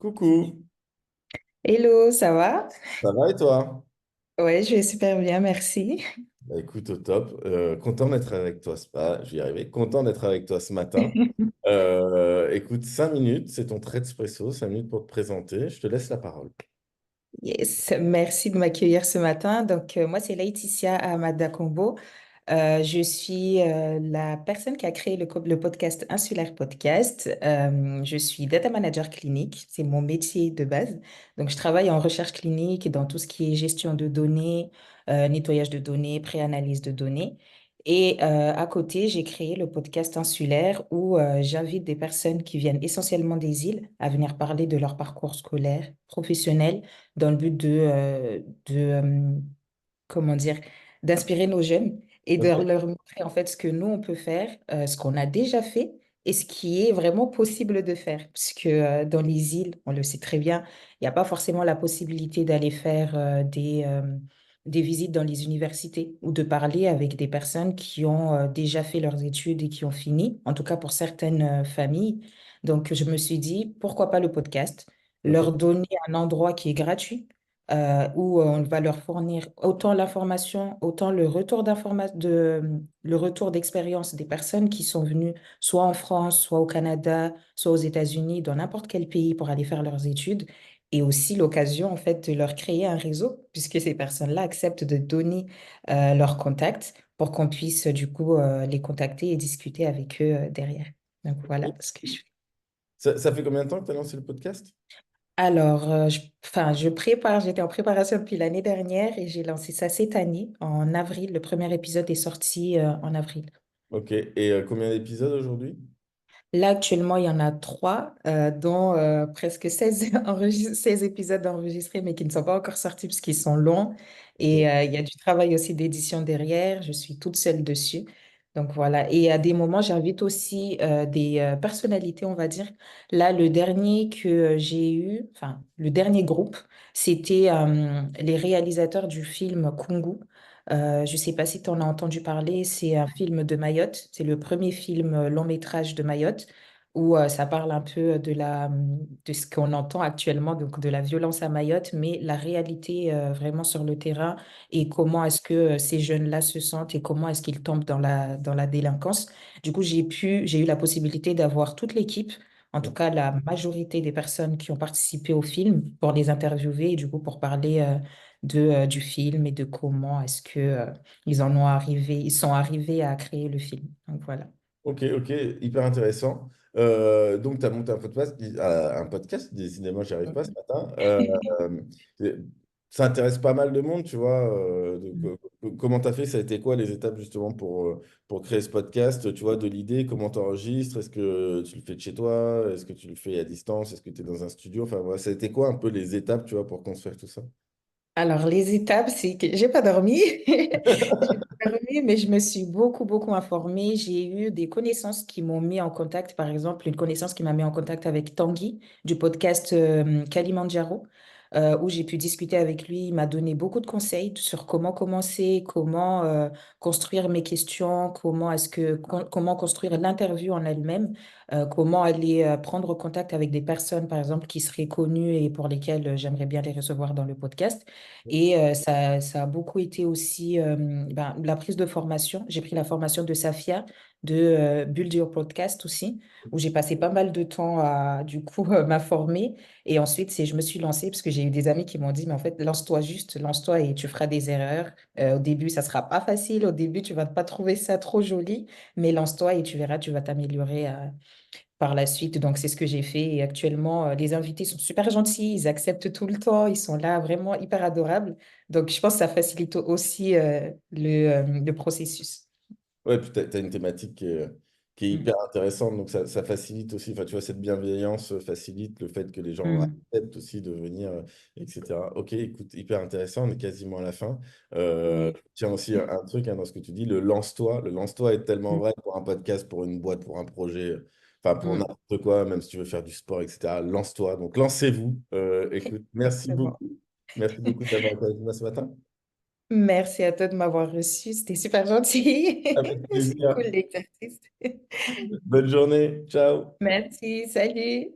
Coucou, Hello, ça va? ça va et toi? Ouais, je vais super bien, merci. Bah, écoute, au top. Content d'être avec toi, je vais y arriver. Content d'être avec toi ce matin. Écoute, 5 minutes, c'est ton trait d'espresso, 5 minutes pour te présenter. Je te laisse la parole. Yes, merci de m'accueillir ce matin. Moi, c'est Laetitia Amada Combo. Je suis la personne qui a créé le podcast Insulaire Podcast. Je suis data manager clinique, c'est mon métier de base. Donc, je travaille en recherche clinique dans tout ce qui est gestion de données, nettoyage de données, pré-analyse de données. Et à côté, j'ai créé le podcast Insulaire où j'invite des personnes qui viennent essentiellement des îles à venir parler de leur parcours scolaire, professionnel, dans le but comment dire, d'inspirer nos jeunes et de Ok. leur montrer en fait ce que nous, on peut faire, ce qu'on a déjà fait et ce qui est vraiment possible de faire. Puisque dans les îles, on le sait très bien, il n'y a pas forcément la possibilité d'aller faire des visites dans les universités ou de parler avec des personnes qui ont déjà fait leurs études et qui ont fini, en tout cas pour certaines familles. Donc, je me suis dit, pourquoi pas le podcast, Ok. leur donner un endroit qui est gratuit où on va leur fournir autant l'information, autant le retour d'expérience des personnes qui sont venues soit en France, soit au Canada, soit aux États-Unis, dans n'importe quel pays pour aller faire leurs études, et aussi l'occasion en fait de leur créer un réseau, puisque ces personnes-là acceptent de donner leurs contacts pour qu'on puisse du coup les contacter et discuter avec eux derrière. Donc voilà ce que je fais. Ça fait combien de temps que tu as lancé le podcast? Alors, je prépare, j'étais en préparation depuis l'année dernière et j'ai lancé ça cette année, en avril. Le premier épisode est sorti en avril. Ok. Et combien d'épisodes aujourd'hui? Là, actuellement, il y en a trois, dont presque 16 16 épisodes enregistrés, mais qui ne sont pas encore sortis parce qu'ils sont longs. Ok. Et il y a du travail aussi d'édition derrière. Je suis toute seule dessus. Donc voilà. Et à des moments, j'invite aussi des personnalités, on va dire. Là, le dernier que j'ai eu, enfin, le dernier groupe, c'était les réalisateurs du film Kungu. Je ne sais pas si tu en as entendu parler, c'est un film de Mayotte. C'est le premier film long métrage de Mayotte où ça parle un peu de ce qu'on entend actuellement, donc de la violence à Mayotte, mais la réalité vraiment sur le terrain et comment est-ce que ces jeunes-là se sentent et comment est-ce qu'ils tombent dans la délinquance. Du coup, j'ai eu la possibilité d'avoir toute l'équipe, en tout cas la majorité des personnes qui ont participé au film, pour les interviewer et du coup pour parler du film et de comment est-ce que ils sont arrivés à créer le film. Donc voilà. Ok, ok, hyper intéressant. Donc, tu as monté un podcast, décidément, j'y arrive pas ce matin. Euh, Ça intéresse pas mal de monde, tu vois. Comment tu as fait? Ça a été quoi les étapes justement pour créer ce podcast? Tu vois, de l'idée, comment tu enregistres? Est-ce que tu le fais de chez toi? Est-ce que tu le fais à distance? Est-ce que tu es dans un studio? Enfin, voilà, ça a été quoi un peu les étapes, tu vois, pour construire tout ça? Alors, les étapes, c'est que j'ai pas dormi. J'ai pas dormi, mais je me suis beaucoup informée. J'ai eu des connaissances qui m'ont mis en contact. Par exemple, une connaissance qui m'a mis en contact avec Tanguy du podcast Kalimandjaro, où j'ai pu discuter avec lui. Il m'a donné beaucoup de conseils sur comment commencer, comment construire mes questions, comment construire l'interview en elle-même, comment aller prendre contact avec des personnes, par exemple, qui seraient connues et pour lesquelles j'aimerais bien les recevoir dans le podcast. Et ça a beaucoup été aussi la prise de formation. J'ai pris la formation de Safia, de Build Your Podcast aussi, où j'ai passé pas mal de temps à, du coup, m'informer. Et ensuite, je me suis lancée parce que j'ai eu des amis qui m'ont dit, mais en fait, lance-toi juste, lance-toi et tu feras des erreurs. Au début, ça sera pas facile. Au début, tu vas pas trouver ça trop joli, mais lance-toi et tu verras, tu vas t'améliorer par la suite. Donc, c'est ce que j'ai fait. Et actuellement, les invités sont super gentils, ils acceptent tout le temps, ils sont là vraiment hyper adorables. Donc, je pense que ça facilite aussi le processus. Ouais, puis tu as une thématique qui est hyper Mm. intéressante, donc ça facilite aussi, enfin, tu vois, cette bienveillance facilite le fait que les gens Mm. acceptent aussi de venir, etc. Ok, écoute, hyper intéressant, on est quasiment à la fin. Oui. Tiens aussi un truc hein, dans ce que tu dis, le lance-toi est tellement Mm. vrai pour un podcast, pour une boîte, pour un projet, enfin pour Mm. n'importe quoi, même si tu veux faire du sport, etc. Lance-toi, donc lancez-vous. Écoute, Exactement. merci beaucoup d'avoir été avec moi ce matin. Merci à toi de m'avoir reçu. C'était super gentil. Avec C'est plaisir. cool l'exercice. Bonne journée, ciao. Merci. Salut.